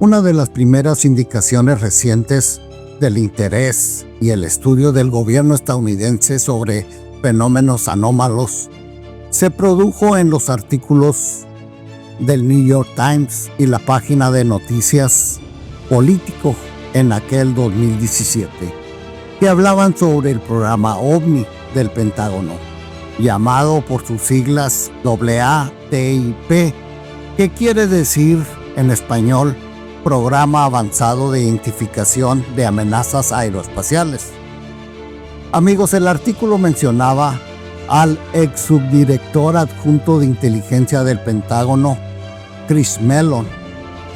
Una de las primeras indicaciones recientes del interés y el estudio del gobierno estadounidense sobre fenómenos anómalos se produjo en los artículos del New York Times y la página de noticias Político en aquel 2017, que hablaban sobre el programa OVNI del Pentágono, llamado por sus siglas AATIP, que quiere decir en español Programa Avanzado de Identificación de Amenazas Aeroespaciales. Amigos, el artículo mencionaba al ex subdirector adjunto de inteligencia del Pentágono, Chris Mellon,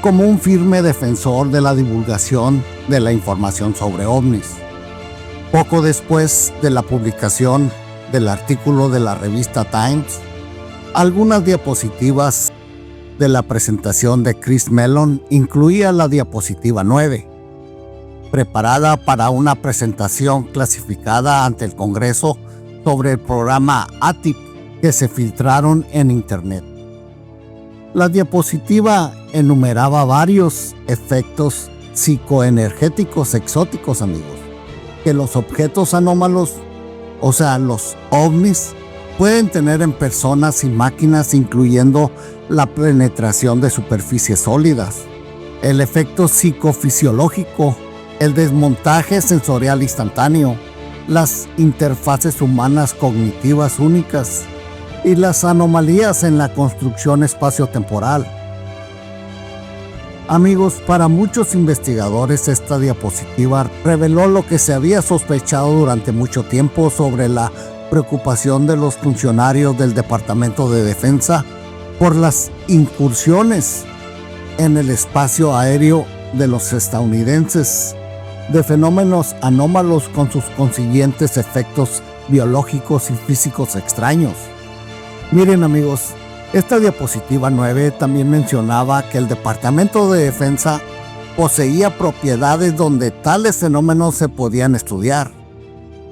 como un firme defensor de la divulgación de la información sobre ovnis. Poco después de la publicación del artículo de la revista Times, algunas diapositivas de la presentación de Chris Mellon incluía la diapositiva 9, preparada para una presentación clasificada ante el Congreso sobre el programa ATIP que se filtraron en Internet. La diapositiva enumeraba varios efectos psicoenergéticos exóticos, amigos, que los objetos anómalos, o sea, los ovnis, pueden tener en personas y máquinas, incluyendo la penetración de superficies sólidas, el efecto psicofisiológico, el desmontaje sensorial instantáneo, las interfaces humanas cognitivas únicas y las anomalías en la construcción espaciotemporal. Amigos, para muchos investigadores esta diapositiva reveló lo que se había sospechado durante mucho tiempo sobre la preocupación de los funcionarios del Departamento de Defensa por las incursiones en el espacio aéreo de los estadounidenses de fenómenos anómalos con sus consiguientes efectos biológicos y físicos extraños. Miren, amigos, esta diapositiva 9 también mencionaba que el Departamento de Defensa poseía propiedades donde tales fenómenos se podían estudiar.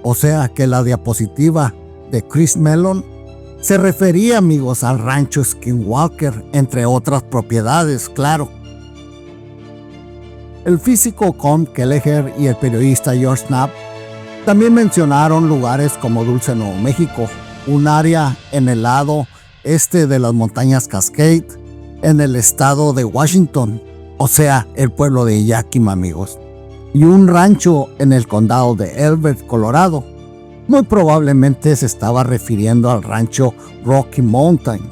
O sea que la diapositiva de Chris Mellon se refería, amigos, al rancho Skinwalker, entre otras propiedades, claro. El físico Con Kelleher y el periodista George Knapp también mencionaron lugares como Dulce, Nuevo México, un área en el lado este de las montañas Cascade, en el estado de Washington, o sea, el pueblo de Yakima, amigos, y un rancho en el condado de Elbert, Colorado. Muy probablemente se estaba refiriendo al rancho Rocky Mountain,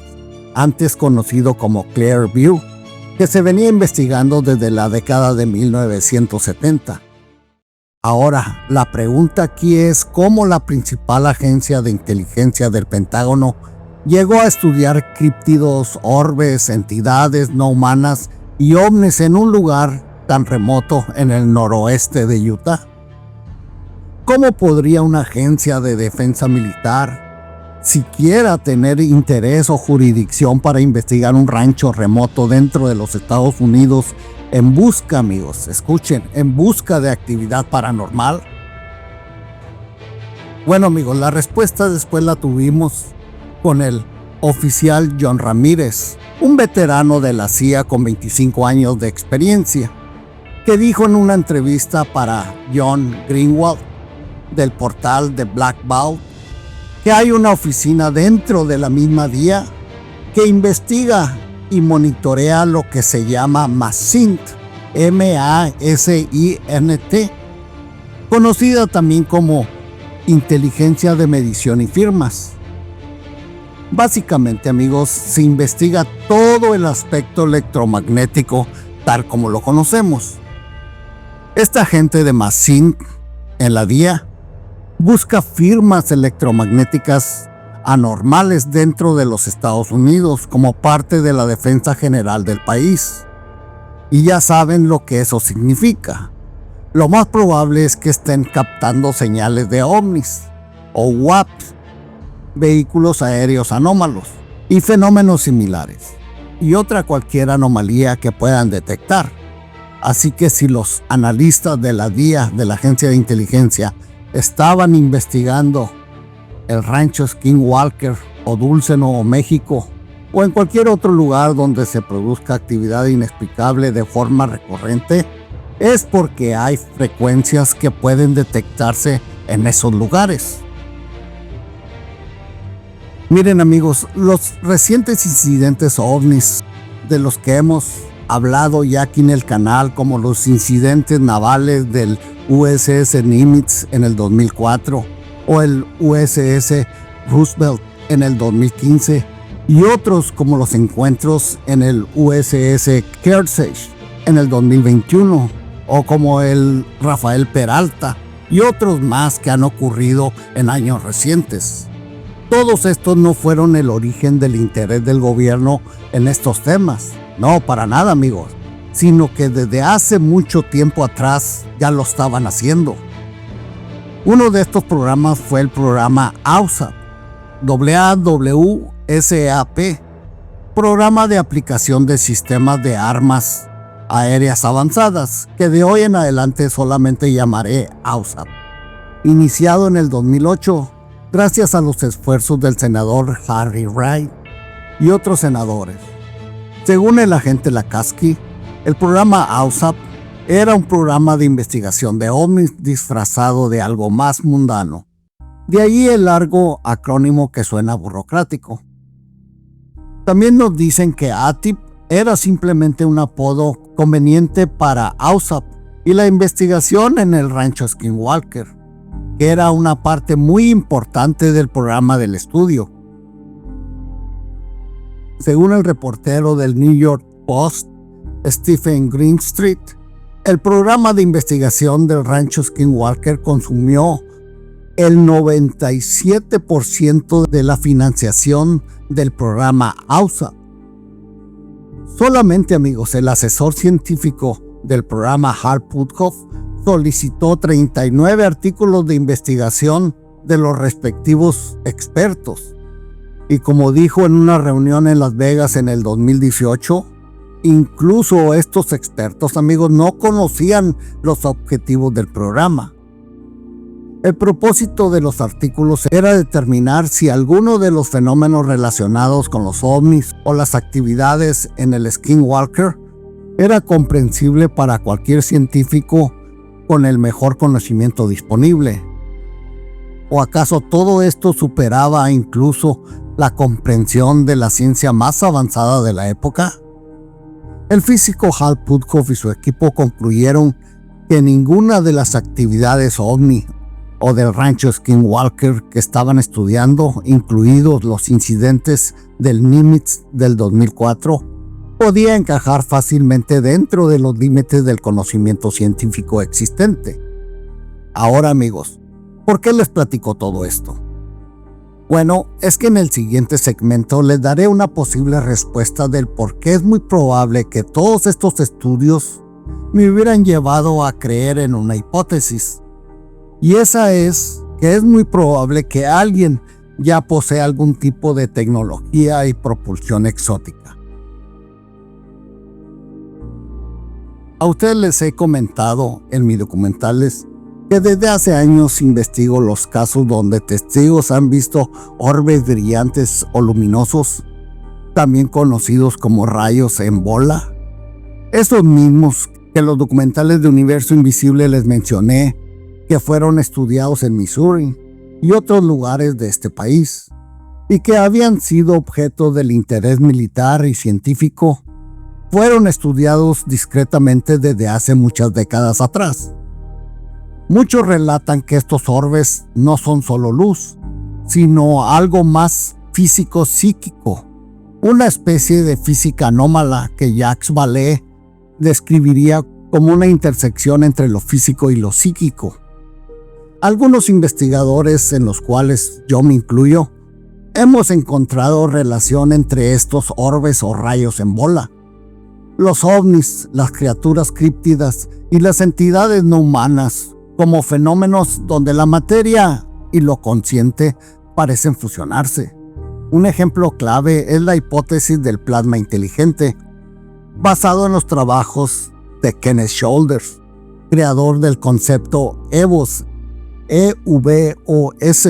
antes conocido como Clearview, que se venía investigando desde la década de 1970. Ahora, la pregunta aquí es cómo la principal agencia de inteligencia del Pentágono llegó a estudiar críptidos, orbes, entidades no humanas y ovnis en un lugar tan remoto en el noroeste de Utah. ¿Cómo podría una agencia de defensa militar siquiera tener interés o jurisdicción para investigar un rancho remoto dentro de los Estados Unidos en busca, amigos, escuchen, en busca de actividad paranormal? Bueno, amigos, la respuesta después la tuvimos con el oficial John Ramírez, un veterano de la CIA con 25 años de experiencia, que dijo en una entrevista para John Greenwald del portal de Black Vault que hay una oficina dentro de la misma DIA que investiga y monitorea lo que se llama MASINT, M-A-S-I-N-T, conocida también como inteligencia de medición y firmas. Básicamente, amigos, se investiga todo el aspecto electromagnético tal como lo conocemos. Esta gente de MASINT en la DIA busca firmas electromagnéticas anormales dentro de los Estados Unidos como parte de la defensa general del país. Y ya saben lo que eso significa. Lo más probable es que estén captando señales de ovnis o WAPs, vehículos aéreos anómalos y fenómenos similares, y otra cualquier anomalía que puedan detectar. Así que si los analistas de la DIA, de la Agencia de Inteligencia, estaban investigando el rancho Skinwalker o Dulce, Nuevo México, o en cualquier otro lugar donde se produzca actividad inexplicable de forma recurrente, es porque hay frecuencias que pueden detectarse en esos lugares. Miren amigos, los recientes incidentes ovnis de los que hemos hablado ya aquí en el canal, como los incidentes navales del USS Nimitz en el 2004 o el USS Roosevelt en el 2015 y otros como los encuentros en el USS Kearsarge en el 2021 o como el Rafael Peralta y otros más que han ocurrido en años recientes. Todos estos no fueron el origen del interés del gobierno en estos temas. No, para nada amigos, sino que desde hace mucho tiempo atrás ya lo estaban haciendo. Uno de estos programas fue el programa AWSAP, AWSAP, programa de aplicación de sistemas de armas aéreas avanzadas, que de hoy en adelante solamente llamaré AWSAP. Iniciado en el 2008, gracias a los esfuerzos del senador Harry Reid y otros senadores. Según el agente Lakatsky, el programa AWSAP era un programa de investigación de ovnis disfrazado de algo más mundano. De ahí el largo acrónimo que suena burocrático. También nos dicen que ATIP era simplemente un apodo conveniente para AWSAP y la investigación en el rancho Skinwalker, que era una parte muy importante del programa del estudio. Según el reportero del New York Post, Stephen Greenstreet, el programa de investigación del rancho Skinwalker consumió el 97% de la financiación del programa AWSAP. Solamente amigos, el asesor científico del programa Hal Puthoff solicitó 39 artículos de investigación de los respectivos expertos. Y como dijo en una reunión en Las Vegas en el 2018, incluso estos expertos, amigos, no conocían los objetivos del programa. El propósito de los artículos era determinar si alguno de los fenómenos relacionados con los ovnis o las actividades en el Skinwalker era comprensible para cualquier científico con el mejor conocimiento disponible. ¿O acaso todo esto superaba incluso la comprensión de la ciencia más avanzada de la época? El físico Hal Puthoff y su equipo concluyeron que ninguna de las actividades ovni o del rancho Skinwalker que estaban estudiando, incluidos los incidentes del Nimitz del 2004, podía encajar fácilmente dentro de los límites del conocimiento científico existente. Ahora amigos, ¿por qué les platico todo esto? Bueno, es que en el siguiente segmento les daré una posible respuesta del por qué es muy probable que todos estos estudios me hubieran llevado a creer en una hipótesis. Y esa es que es muy probable que alguien ya posea algún tipo de tecnología y propulsión exótica. A ustedes les he comentado en mis documentales que desde hace años investigo los casos donde testigos han visto orbes brillantes o luminosos, también conocidos como rayos en bola. Esos mismos que los documentales de Universo Invisible les mencioné, que fueron estudiados en Missouri y otros lugares de este país, y que habían sido objeto del interés militar y científico, fueron estudiados discretamente desde hace muchas décadas atrás. Muchos relatan que estos orbes no son solo luz, sino algo más físico-psíquico, una especie de física anómala que Jacques Vallée describiría como una intersección entre lo físico y lo psíquico. Algunos investigadores, en los cuales yo me incluyo, hemos encontrado relación entre estos orbes o rayos en bola, los ovnis, las criaturas críptidas y las entidades no humanas, como fenómenos donde la materia y lo consciente parecen fusionarse. Un ejemplo clave es la hipótesis del plasma inteligente, basado en los trabajos de Kenneth Shoulders, creador del concepto EVOS, EVOS,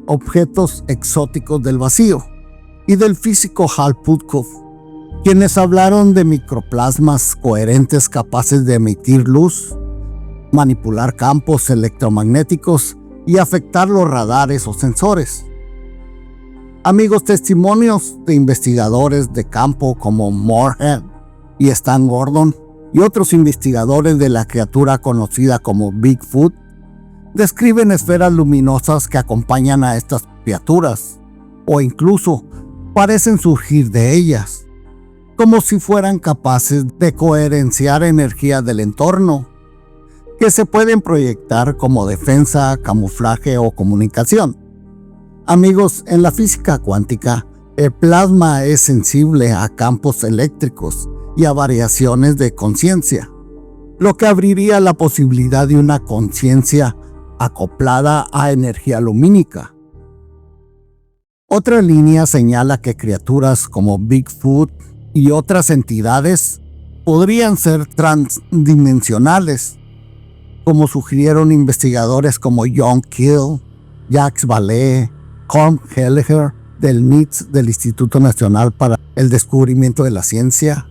objetos exóticos del vacío. y del físico Hal Puthoff, quienes hablaron de microplasmas coherentes capaces de emitir luz, manipular campos electromagnéticos y afectar los radares o sensores. Amigos, testimonios de investigadores de campo como Moorhead y Stan Gordon y otros investigadores de la criatura conocida como Bigfoot describen esferas luminosas que acompañan a estas criaturas, o incluso parecen surgir de ellas, como si fueran capaces de coherenciar energía del entorno, que se pueden proyectar como defensa, camuflaje o comunicación. Amigos, en la física cuántica, el plasma es sensible a campos eléctricos y a variaciones de conciencia, lo que abriría la posibilidad de una conciencia acoplada a energía lumínica. Otra línea señala que criaturas como Bigfoot y otras entidades podrían ser transdimensionales, como sugirieron investigadores como John Keel, Jacques Vallée, Colm Kelleher del NITS, del Instituto Nacional para el Descubrimiento de la Ciencia,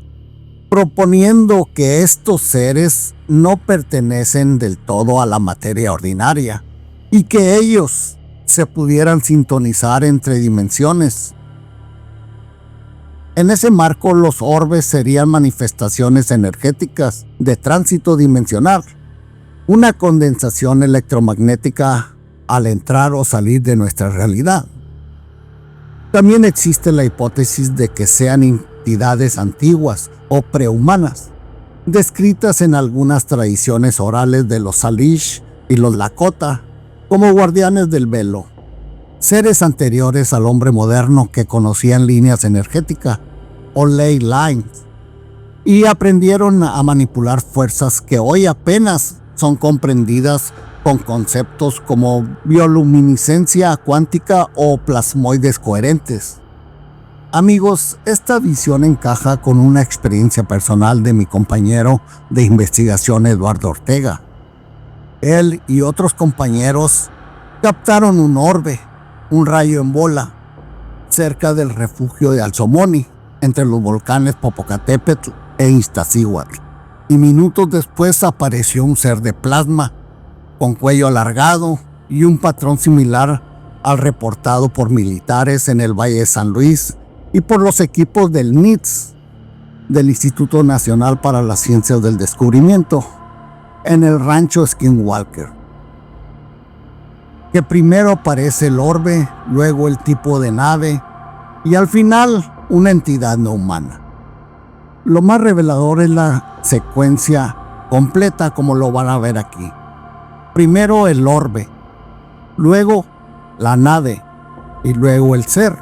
proponiendo que estos seres no pertenecen del todo a la materia ordinaria y que ellos se pudieran sintonizar entre dimensiones. En ese marco, los orbes serían manifestaciones energéticas de tránsito dimensional, una condensación electromagnética al entrar o salir de nuestra realidad. También existe la hipótesis de que sean entidades antiguas o prehumanas, descritas en algunas tradiciones orales de los Salish y los Lakota como guardianes del velo, seres anteriores al hombre moderno que conocían líneas energéticas o ley lines y aprendieron a manipular fuerzas que hoy apenas son comprendidas con conceptos como bioluminiscencia cuántica o plasmoides coherentes. Amigos, esta visión encaja con una experiencia personal de mi compañero de investigación Eduardo Ortega. Él y otros compañeros captaron un orbe, un rayo en bola, cerca del refugio de Alzomoni, entre los volcanes Popocatépetl e Iztaccíhuatl. Y minutos después apareció un ser de plasma, con cuello alargado y un patrón similar al reportado por militares en el Valle de San Luis y por los equipos del NITS, del Instituto Nacional para las Ciencias del Descubrimiento, en el rancho Skinwalker. Que primero aparece el orbe, luego el tipo de nave y al final una entidad no humana. Lo más revelador es la secuencia completa, como lo van a ver aquí. Primero el orbe, luego la nave y luego el ser.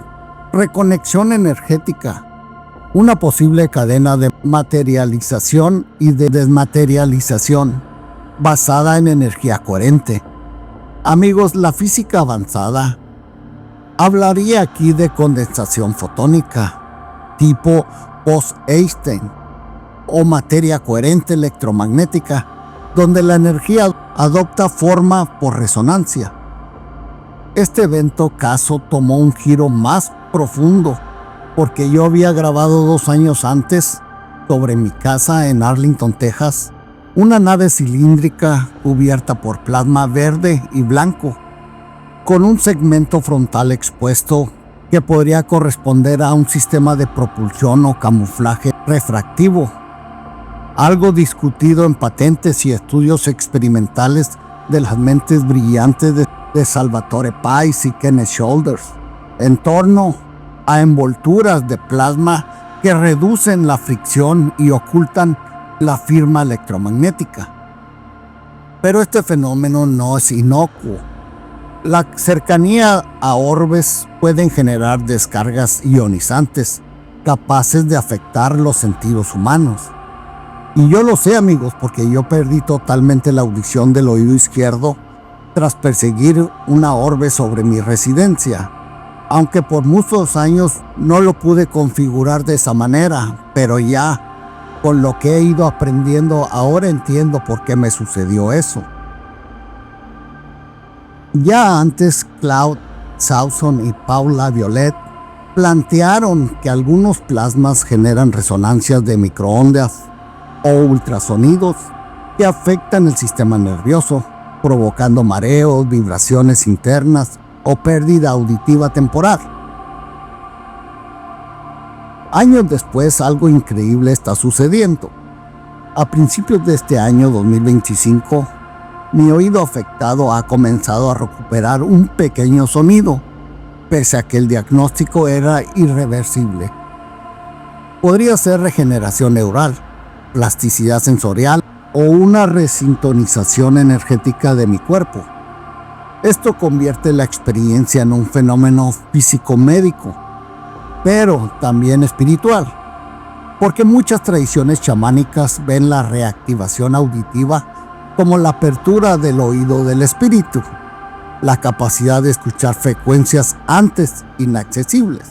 Reconexión energética, una posible cadena de materialización y de desmaterialización basada en energía coherente. Amigos, la física avanzada hablaría aquí de condensación fotónica, tipo post-Einstein, o materia coherente electromagnética, donde la energía adopta forma por resonancia. Este evento caso tomó un giro más profundo, porque yo había grabado 2 años antes, sobre mi casa en Arlington, Texas, una nave cilíndrica cubierta por plasma verde y blanco, con un segmento frontal expuesto que podría corresponder a un sistema de propulsión o camuflaje refractivo, algo discutido en patentes y estudios experimentales de las mentes brillantes de Salvatore Pais y Kenneth Shoulders, en torno a envolturas de plasma que reducen la fricción y ocultan la firma electromagnética. Pero este fenómeno no es inocuo. La cercanía a orbes pueden generar descargas ionizantes capaces de afectar los sentidos humanos. Y yo lo sé, amigos, porque yo perdí totalmente la audición del oído izquierdo tras perseguir una orbe sobre mi residencia. Aunque por muchos años no lo pude configurar de esa manera, pero ya con lo que he ido aprendiendo, ahora entiendo por qué me sucedió eso. Ya antes, Claude Sauson y Paula Violette plantearon que algunos plasmas generan resonancias de microondas o ultrasonidos que afectan el sistema nervioso, provocando mareos, vibraciones internas o pérdida auditiva temporal. Años después, algo increíble está sucediendo. A principios de este año 2025, mi oído afectado ha comenzado a recuperar un pequeño sonido, pese a que el diagnóstico era irreversible. Podría ser regeneración neural, plasticidad sensorial o una resintonización energética de mi cuerpo. Esto convierte la experiencia en un fenómeno físico-médico, pero también espiritual, porque muchas tradiciones chamánicas ven la reactivación auditiva como la apertura del oído del espíritu, la capacidad de escuchar frecuencias antes inaccesibles.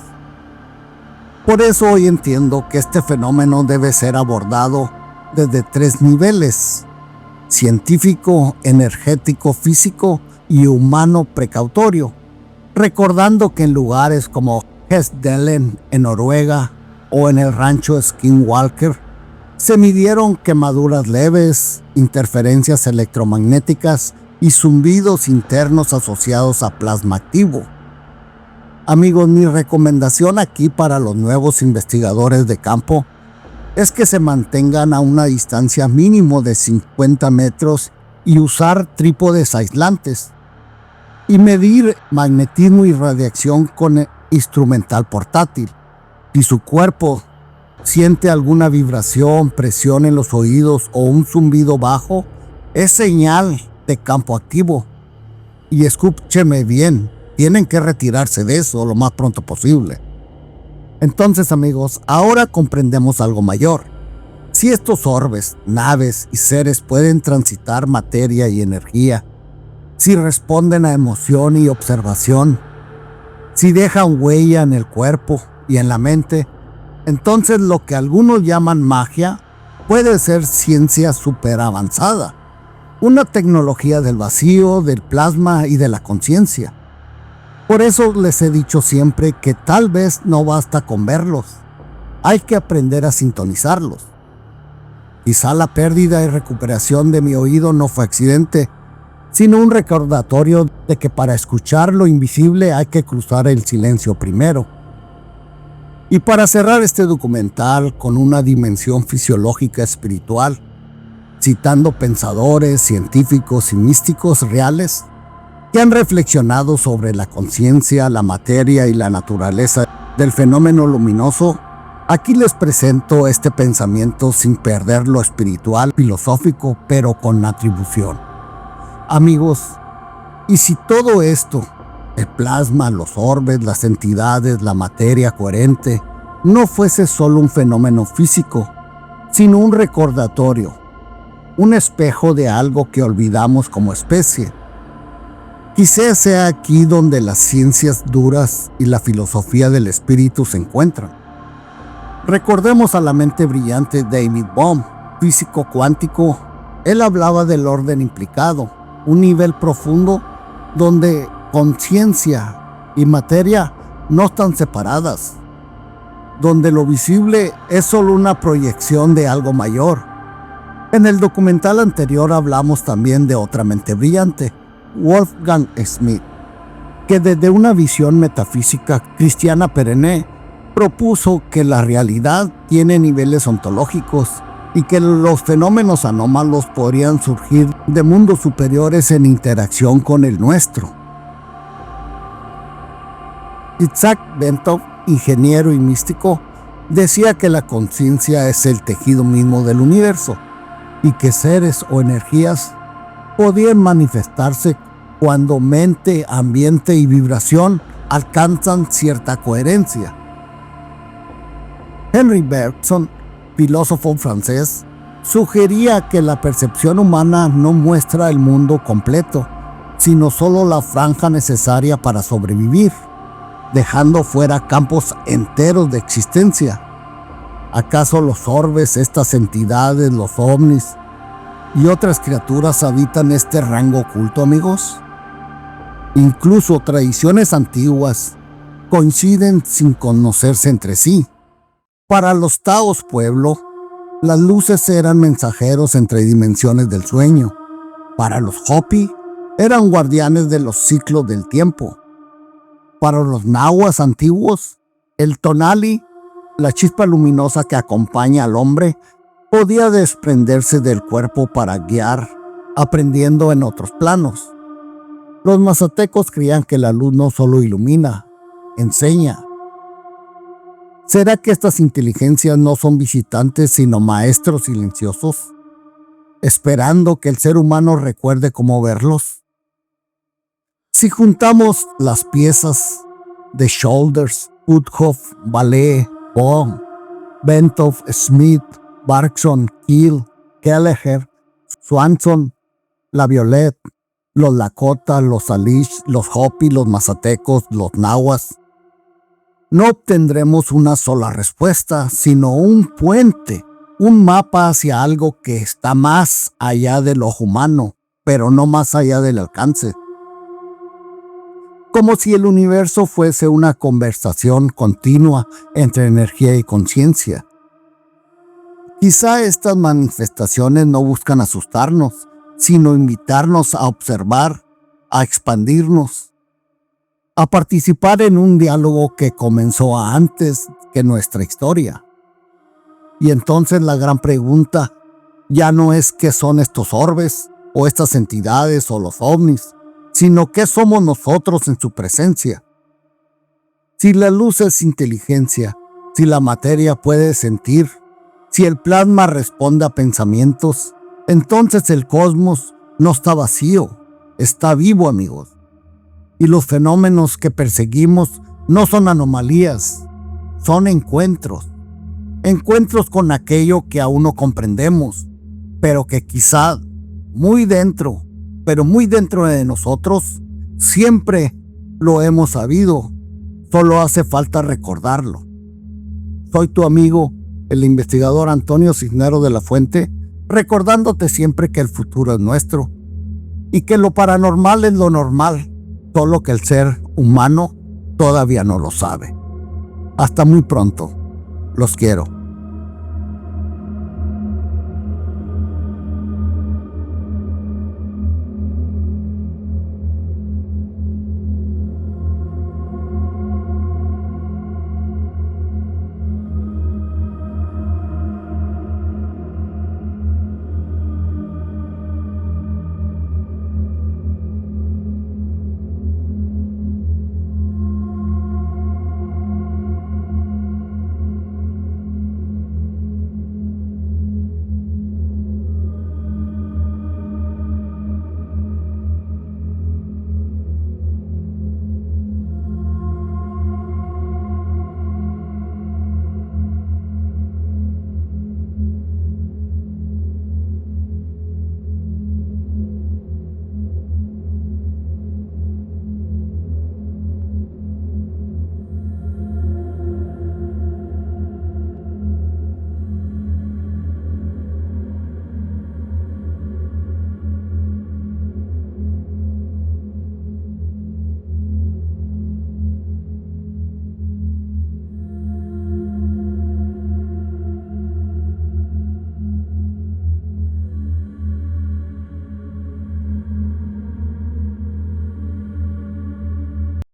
Por eso hoy entiendo que este fenómeno debe ser abordado desde 3 niveles: científico, energético, físico y humano precautorio, recordando que en lugares como Hesdalen en Noruega o en el rancho Skinwalker se midieron quemaduras leves, interferencias electromagnéticas y zumbidos internos asociados a plasma activo. Amigos, mi recomendación aquí para los nuevos investigadores de campo es que se mantengan a una distancia mínimo de 50 metros y usar trípodes aislantes y medir magnetismo y radiación con instrumental portátil. Si su cuerpo siente alguna vibración, presión en los oídos o un zumbido bajo, es señal de campo activo. Y escúcheme bien, tienen que retirarse de eso lo más pronto posible. Entonces, amigos, ahora comprendemos algo mayor. Si estos orbes, naves y seres pueden transitar materia y energía, si responden a emoción y observación, si dejan huella en el cuerpo y en la mente, entonces lo que algunos llaman magia puede ser ciencia súper avanzada, una tecnología del vacío, del plasma y de la conciencia. Por eso les he dicho siempre que tal vez no basta con verlos, hay que aprender a sintonizarlos. Quizá la pérdida y recuperación de mi oído no fue accidente, sino un recordatorio de que para escuchar lo invisible hay que cruzar el silencio primero. Y para cerrar este documental con una dimensión fisiológica espiritual, citando pensadores, científicos y místicos reales que han reflexionado sobre la conciencia, la materia y la naturaleza del fenómeno luminoso, aquí les presento este pensamiento sin perder lo espiritual, filosófico, pero con atribución. Amigos, y si todo esto, el plasma, los orbes, las entidades, la materia coherente, no fuese solo un fenómeno físico, sino un recordatorio, un espejo de algo que olvidamos como especie, quizás sea aquí donde las ciencias duras y la filosofía del espíritu se encuentran. Recordemos a la mente brillante David Bohm, físico cuántico. Él hablaba del orden implicado, un nivel profundo donde conciencia y materia no están separadas, donde lo visible es solo una proyección de algo mayor. En el documental anterior hablamos también de otra mente brillante, Wolfgang Schmidt, que desde una visión metafísica cristiana perenne propuso que la realidad tiene niveles ontológicos y que los fenómenos anómalos podrían surgir de mundos superiores en interacción con el nuestro. Isaac Bentov, ingeniero y místico, decía que la conciencia es el tejido mismo del universo y que seres o energías podían manifestarse cuando mente, ambiente y vibración alcanzan cierta coherencia. Henri Bergson, filósofo francés, sugería que la percepción humana no muestra el mundo completo, sino solo la franja necesaria para sobrevivir, dejando fuera campos enteros de existencia. ¿Acaso los orbes, estas entidades, los ovnis y otras criaturas habitan este rango oculto, amigos? Incluso tradiciones antiguas, coinciden sin conocerse entre sí. Para los Taos Pueblo, las luces eran mensajeros entre dimensiones del sueño. Para los Hopi, eran guardianes de los ciclos del tiempo. Para los nahuas antiguos, el tonali, la chispa luminosa que acompaña al hombre, podía desprenderse del cuerpo para guiar, aprendiendo en otros planos. Los mazatecos creían que la luz no solo ilumina, enseña. ¿Será que estas inteligencias no son visitantes sino maestros silenciosos, esperando que el ser humano recuerde cómo verlos? Si juntamos las piezas de Shoulders, Puthoff, Ballet, Bohm, Bentov, Smith, Bergson, Keel, Kelleher, Swanson, La Violette, los Lakota, los Salish, los Hopi, los mazatecos, los nahuas, no obtendremos una sola respuesta, sino un puente, un mapa hacia algo que está más allá del ojo humano, pero no más allá del alcance. Como si el universo fuese una conversación continua entre energía y conciencia. Quizá estas manifestaciones no buscan asustarnos, sino invitarnos a observar, a expandirnos, a participar en un diálogo que comenzó antes que nuestra historia. Y entonces la gran pregunta ya no es qué son estos orbes, o estas entidades, o los ovnis, sino qué somos nosotros en su presencia. Si la luz es inteligencia, si la materia puede sentir, si el plasma responde a pensamientos, entonces el cosmos no está vacío, está vivo, amigos. Y los fenómenos que perseguimos no son anomalías, son encuentros. Encuentros con aquello que aún no comprendemos, pero que quizá muy dentro de nosotros, siempre lo hemos sabido. Solo hace falta recordarlo. Soy tu amigo, el investigador Antonio Cisneros de la Fuente, recordándote siempre que el futuro es nuestro y que lo paranormal es lo normal, solo que el ser humano todavía no lo sabe. Hasta muy pronto. Los quiero.